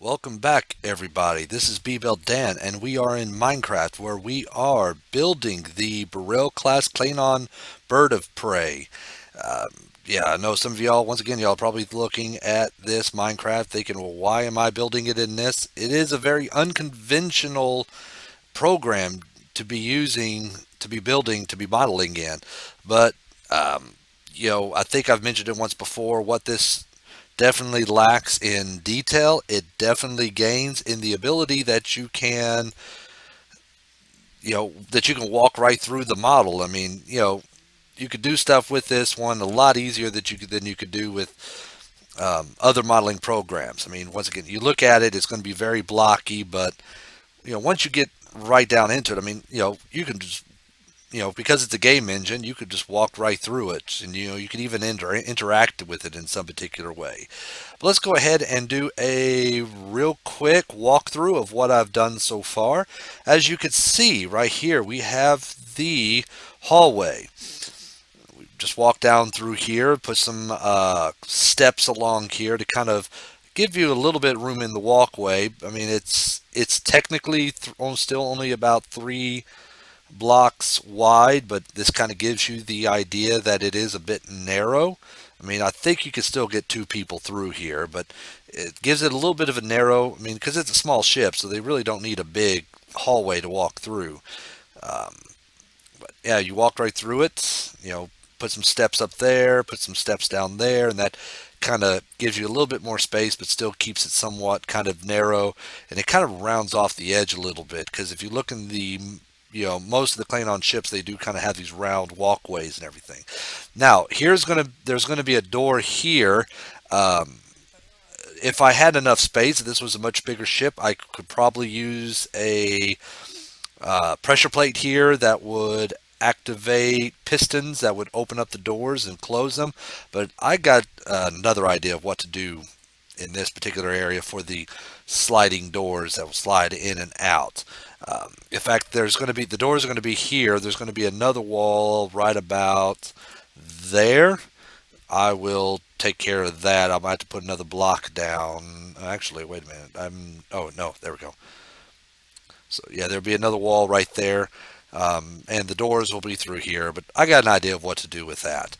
Welcome back, everybody. This is B-Bell Dan, and we are in Minecraft, where we are building the Burrell class Klingon Bird of Prey. Yeah, I know some of y'all, once again, y'all are probably looking at this Minecraft thinking, well, why am I building it in this? It is a very unconventional program to be using, to be building, to be modeling in. But, um, I think I've mentioned it once before. What this definitely lacks in detail, it definitely gains in the ability that you can walk right through the model. I mean, you could do stuff with this one a lot easier than you could do with other modeling programs. I mean, once again, you look at it, it's going to be very blocky, but once you get right down into it, I mean, you can just because it's a game engine, you could just walk right through it, and you can even interact with it in some particular way. But let's go ahead and do a real quick walkthrough of what I've done so far. As you can see right here, we have the hallway. Just walk down through here, put some steps along here to kind of give you a little bit of room in the walkway. I mean, it's technically still only about 3 blocks wide, but this kind of gives you the idea that it is a bit narrow. I mean, I think you could still get 2 people through here, but it gives it a little bit of a narrow. I mean, because it's a small ship, so they really don't need a big hallway to walk through. Um, but yeah, you walk right through it. Put some steps up there, put some steps down there, and that kind of gives you a little bit more space, but still keeps it somewhat kind of narrow, and it kind of rounds off the edge a little bit. Because if you look in the most of the Klingon ships, they do kind of have these round walkways and everything. Now, there's gonna be a door here. Um, if I had enough space, if this was a much bigger ship, I could probably use a pressure plate here that would activate pistons that would open up the doors and close them. But I got another idea of what to do in this particular area for the sliding doors that will slide in and out. In fact, the doors are going to be here. There's going to be another wall right about there. I will take care of that. I might have to put another block down. Actually, wait a minute. Oh no, there we go. So yeah, there'll be another wall right there, and the doors will be through here. But I got an idea of what to do with that.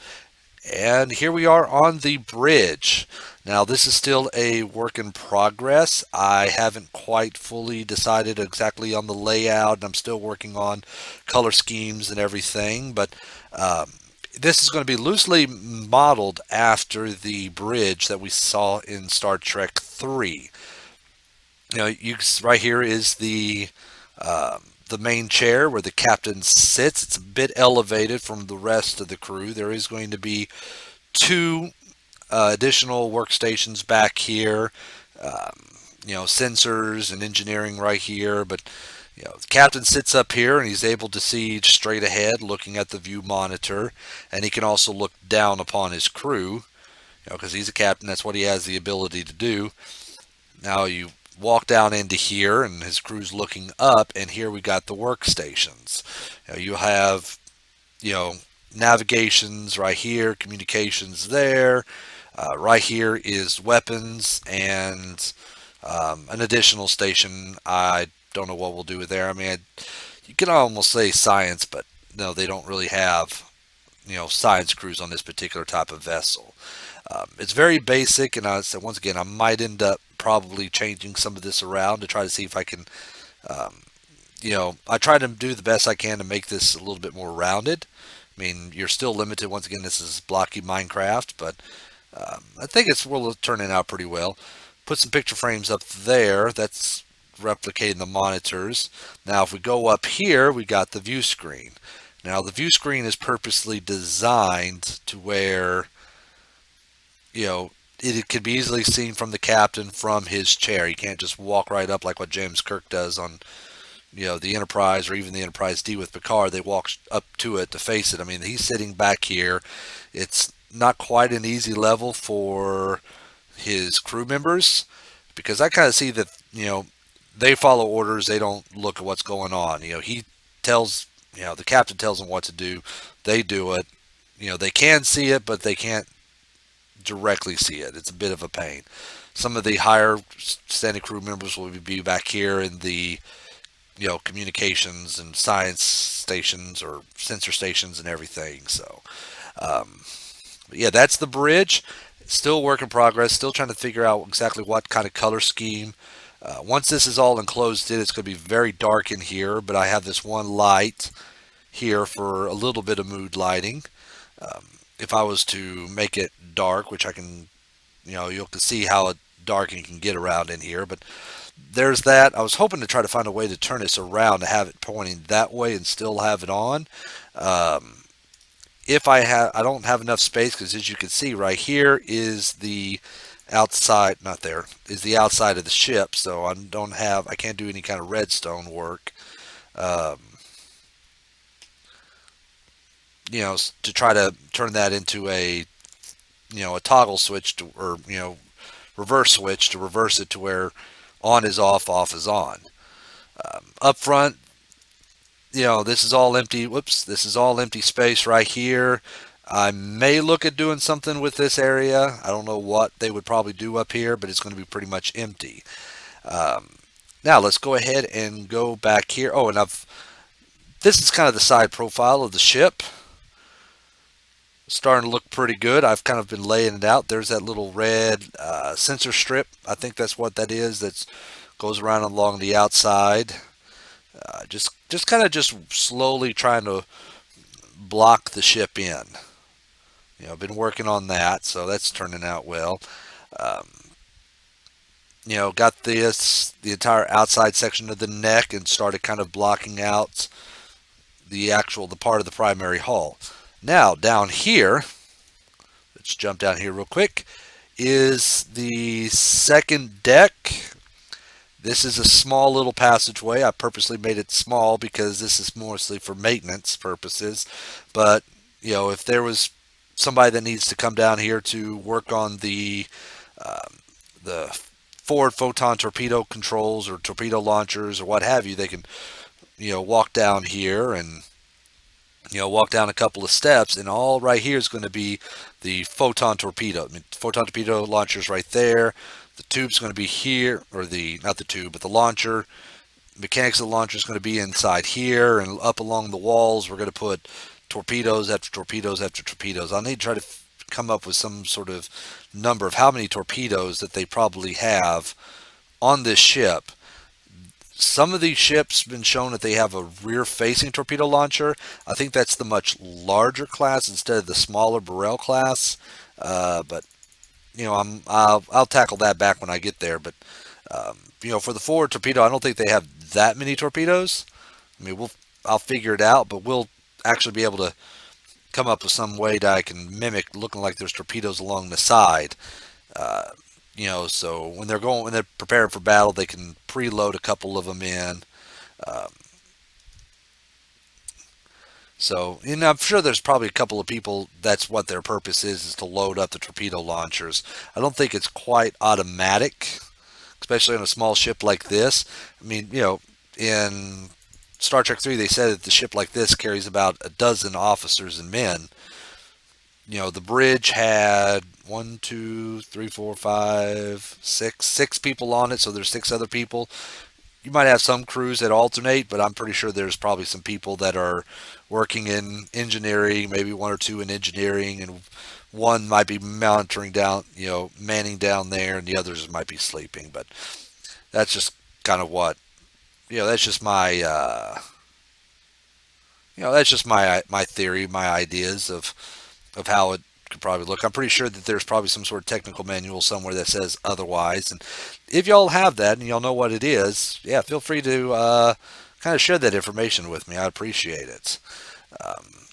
And here we are on the bridge. Now, this is still a work in progress. I haven't quite fully decided exactly on the layout, and I'm still working on color schemes and everything. But this is going to be loosely modeled after the bridge that we saw in Star Trek 3. Right here is the main chair where the captain sits. It's a bit elevated from the rest of the crew. There is going to be 2 additional workstations back here. Sensors and engineering right here. But the captain sits up here and he's able to see straight ahead, looking at the view monitor, and he can also look down upon his crew. Because he's a captain, that's what he has the ability to do. Now you walk down into here and his crew's looking up, and here we got the workstations. You have you know navigations right here, communications there. Right here is weapons and an additional station. I don't know what we'll do with there. I mean, you can almost say science, but no, they don't really have science crews on this particular type of vessel. It's very basic, and I said once again, I might end up probably changing some of this around to try to see if I can. Um, I try to do the best I can to make this a little bit more rounded. I mean, you're still limited. Once again, this is blocky Minecraft, but I think it's will turning out pretty well. Put some picture frames up there. That's replicating the monitors. Now, if we go up here, we got the view screen. Now, the view screen is purposely designed to where you know, it could be easily seen from the captain from his chair. He can't just walk right up like what James Kirk does on, the Enterprise or even the Enterprise D with Picard. They walk up to it to face it. I mean, he's sitting back here. It's not quite an easy level for his crew members because I kind of see that, they follow orders. They don't look at what's going on. He tells, the captain tells them what to do. They do it. They can see it, but they can't directly see it. It's a bit of a pain. Some of the higher standing crew members will be back here in the communications and science stations or sensor stations and everything. So um, but yeah, that's the bridge. Still work in progress. Still trying to figure out exactly what kind of color scheme. Once this is all enclosed in, it's going to be very dark in here. But I have this one light here for a little bit of mood lighting. If I was to make it dark, which I can, you can see how dark it can get around in here. But there's that. I was hoping to try to find a way to turn this around to have it pointing that way and still have it on. Um, if I don't have enough space because as you can see right here is the outside, not there, is the outside of the ship. So I can't do any kind of redstone work. Um, to try to turn that into a toggle switch to, or reverse switch to reverse it to where on is off is on. Up front, this is all empty. Whoops, this is all empty space right here. I may look at doing something with this area. I don't know what they would probably do up here, but it's going to be pretty much empty. Um, Now let's go ahead and go back here. Oh, and this is kind of the side profile of the ship. Starting to look pretty good. I've kind of been laying it out. There's that little red sensor strip. I think that's what that is. That goes around along the outside. Just kind of just slowly trying to block the ship in. I've been working on that, so that's turning out well. Um, got the entire outside section of the neck and started kind of blocking out the part of the primary hull. Now down here, let's jump down here real quick, is the second deck. This is a small little passageway. I purposely made it small because this is mostly for maintenance purposes. But, if there was somebody that needs to come down here to work on the forward photon torpedo controls or torpedo launchers or what have you, they can, walk down here and walk down a couple of steps, and all right here is going to be the photon torpedo. Photon torpedo launcher's right there. The tube's going to be here, or not the tube, but the launcher. Mechanics of the launcher is going to be inside here, and up along the walls, we're going to put torpedoes after torpedoes after torpedoes. I'll need to try to come up with some sort of number of how many torpedoes that they probably have on this ship. Some of these ships have been shown that they have a rear-facing torpedo launcher. I think that's the much larger class instead of the smaller Burrell class. But I'll tackle that back when I get there. But for the forward torpedo, I don't think they have that many torpedoes. I mean, I'll figure it out, but we'll actually be able to come up with some way that I can mimic looking like there's torpedoes along the side. Uh, so when they're preparing for battle, they can preload a couple of them in. Um, so, I'm sure there's probably a couple of people that's what their purpose is to load up the torpedo launchers. I don't think it's quite automatic, especially on a small ship like this. I mean, in Star Trek 3, they said that the ship like this carries about a dozen officers and men. The bridge had 1, 2, 3, 4, 5, 6 people on it, so there's 6 other people. You might have some crews that alternate, but I'm pretty sure there's probably some people that are working in engineering, maybe 1 or 2 in engineering, and one might be monitoring down, manning down there, and the others might be sleeping. But that's just kind of what, that's just my theory, my ideas of how it could probably look. I'm pretty sure that there's probably some sort of technical manual somewhere that says otherwise. And if y'all have that and y'all know what it is, yeah, feel free to kind of share that information with me. I appreciate it. Um,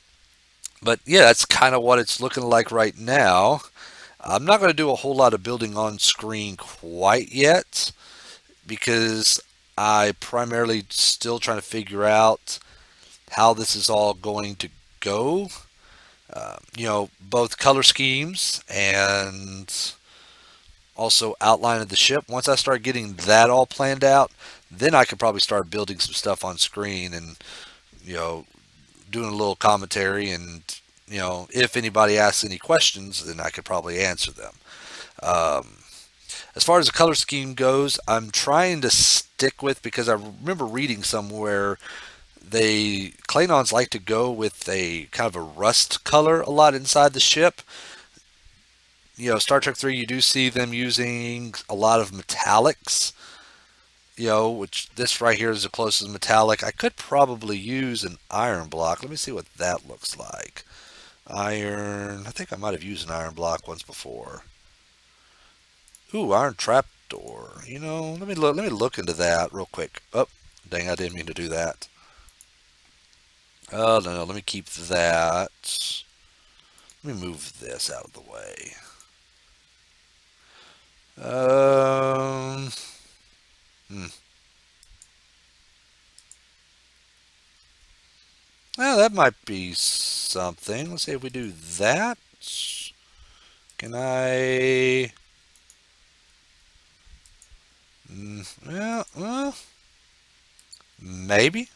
but yeah, that's kind of what it's looking like right now. I'm not going to do a whole lot of building on screen quite yet because I primarily still trying to figure out how this is all going to go. Both color schemes and also outline of the ship. Once I start getting that all planned out, then I could probably start building some stuff on screen and, doing a little commentary. And, if anybody asks any questions, then I could probably answer them. Um, As far as the color scheme goes, I'm trying to stick with, because I remember reading somewhere they Klingons like to go with a kind of a rust color a lot inside the ship. Star Trek 3, you do see them using a lot of metallics, which this right here is the closest metallic. I could probably use an iron block. Let me see what that looks like. Iron, I think I might have used an iron block once before. Ooh, iron trapdoor. Let me look into that real quick. Oh, dang, I didn't mean to do that. Oh, no, let me keep that. Let me move this out of the way. Um, hmm. Well, that might be something. Let's see if we do that. Can I? Well, maybe.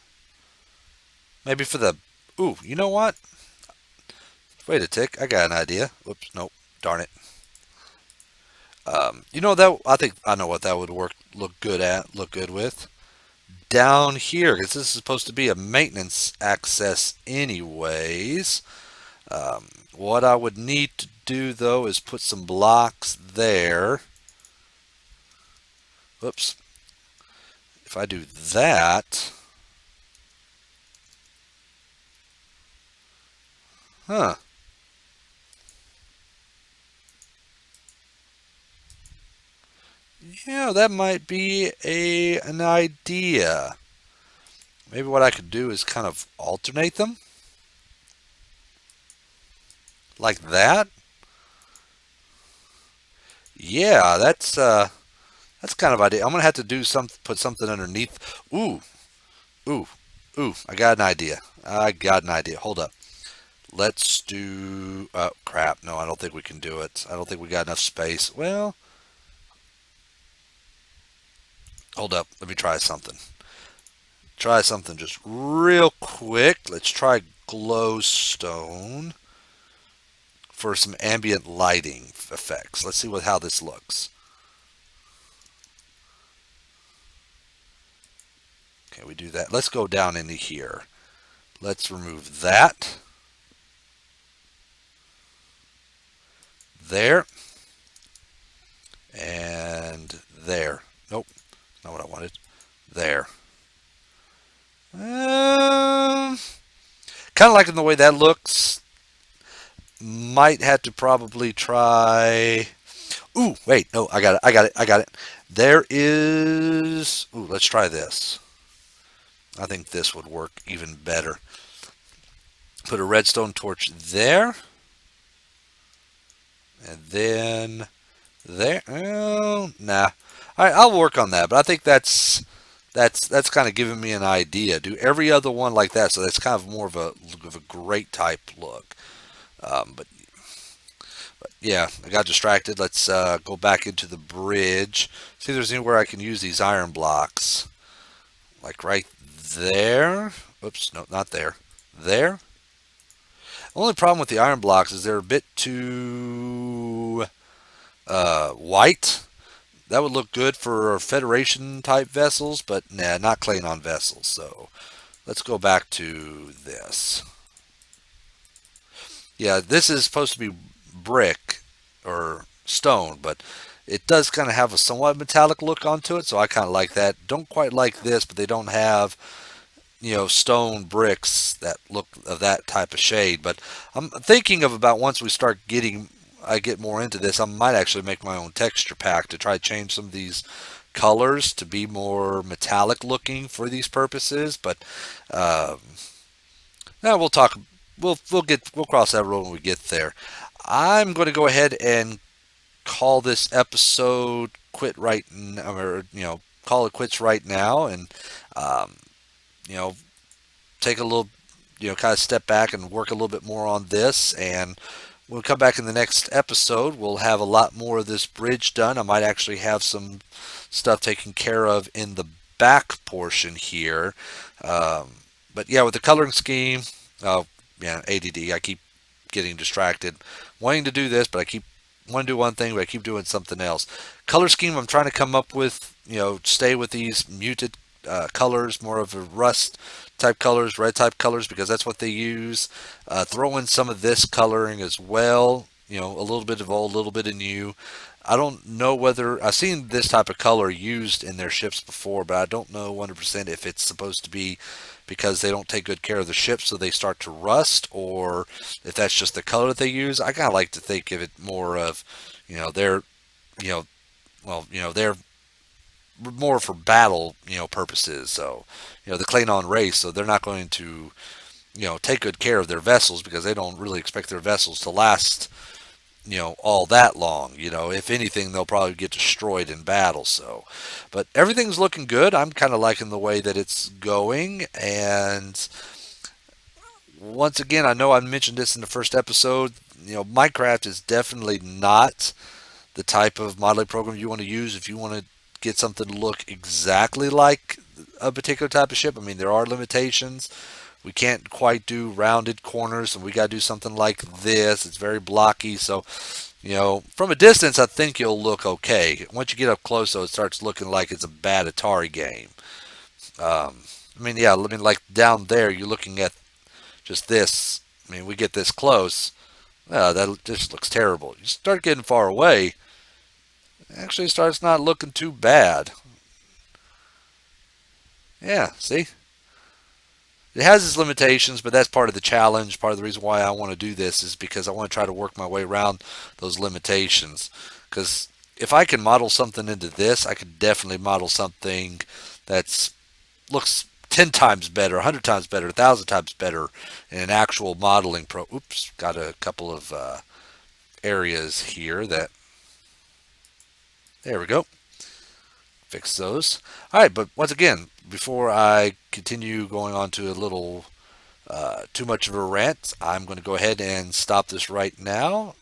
Maybe for the. Ooh, you know what? Wait a tick. I got an idea. Whoops, nope. Darn it. That I think I know what that would look good with. Down here, because this is supposed to be a maintenance access anyways. What I would need to do though is put some blocks there. Whoops. If I do that, huh? Yeah, that might be an idea. Maybe what I could do is kind of alternate them like that. Yeah, that's kind of idea. I'm gonna have to put something underneath. Ooh, ooh, ooh! I got an idea. I got an idea. Hold up. Let's do. Oh crap! No, I don't think we can do it. I don't think we got enough space. Well, hold up. Let me try something. Try something just real quick. Let's try glowstone for some ambient lighting effects. Let's see how this looks. Okay, we do that. Let's go down into here. Let's remove that. There. And there. Nope, not what I wanted. There. Um, kind of liking the way that looks. Might have to probably try. Ooh, wait, no, I got it, I got it, I got it. There is. Ooh, let's try this. I think this would work even better. Put a redstone torch there, and then there. Oh, nah. All right, I'll work on that, but I think that's kind of giving me an idea. Do every other one like that, so that's kind of more of a great type look. But yeah, I got distracted. Let's go back into the bridge. See if there's anywhere I can use these iron blocks. Like right there. Oops, no, not there. There. The only problem with the iron blocks is they're a bit too white. That would look good for Federation type vessels, but nah, not Klingon vessels. So let's go back to this. Yeah, this is supposed to be brick or stone, but it does kind of have a somewhat metallic look onto it, so I kind of like that. Don't quite like this, but they don't have stone bricks that look of that type of shade. But I'm thinking of about once we start I get more into this, I might actually make my own texture pack to try to change some of these colors to be more metallic looking for these purposes. But um, now we'll talk. We'll cross that road when we get there. I'm going to go ahead and call this episode quit right now, or call it quits right now, and um, you know take a little kind of step back and work a little bit more on this. And when we come back in the next episode, we'll have a lot more of this bridge done. I might actually have some stuff taken care of in the back portion here. But yeah, with the coloring scheme, yeah, ADD, I keep getting distracted wanting to do this, but I keep want to do one thing, but I keep doing something else. Color scheme, I'm trying to come up with, stay with these muted colors, more of a rust type colors, red type colors, because that's what they use. Throw in some of this coloring as well. A little bit of old, a little bit of new. I don't know whether I've seen this type of color used in their ships before, but I don't know 100% if it's supposed to be because they don't take good care of the ship, so they start to rust, or if that's just the color that they use. I kind of like to think of it more of, they're, you know, they're more for battle, purposes. So, the Klingon race, so they're not going to, take good care of their vessels because they don't really expect their vessels to last, all that long. If anything, they'll probably get destroyed in battle. So, but everything's looking good. I'm kind of liking the way that it's going. And once again, I know I mentioned this in the first episode. Minecraft is definitely not the type of modeling program you want to use if you want to get something to look exactly like a particular type of ship. I mean, there are limitations. We can't quite do rounded corners, and we got to do something like this. It's very blocky, so from a distance, I think you'll look okay. Once you get up close, though, it starts looking like it's a bad Atari game. I mean, yeah, I mean, like down there, you're looking at just this. I mean, we get this close, that just looks terrible. You start getting far away, it actually starts not looking too bad. Yeah, see? It has its limitations, but that's part of the challenge. Part of the reason why I want to do this is because I want to try to work my way around those limitations. Because if I can model something into this, I could definitely model something that's looks 10 times better, 100 times better, 1,000 times better in an actual modeling pro. Oops, got a couple of areas here that. There we go. Fix those. All right, but once again, before I continue going on to a little too much of a rant, I'm going to go ahead and stop this right now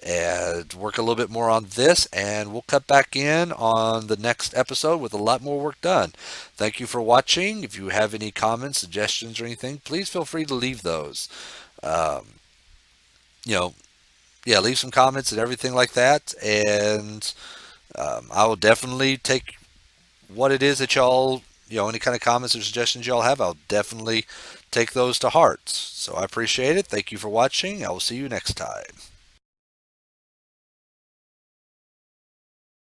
and work a little bit more on this, and we'll cut back in on the next episode with a lot more work done. Thank you for watching. If you have any comments, suggestions, or anything, please feel free to leave those. Um, you know, yeah, leave some comments and everything like that, and I will definitely take what it is that y'all, any kind of comments or suggestions y'all have. I'll definitely take those to heart. So I appreciate it. Thank you for watching. I will see you next time.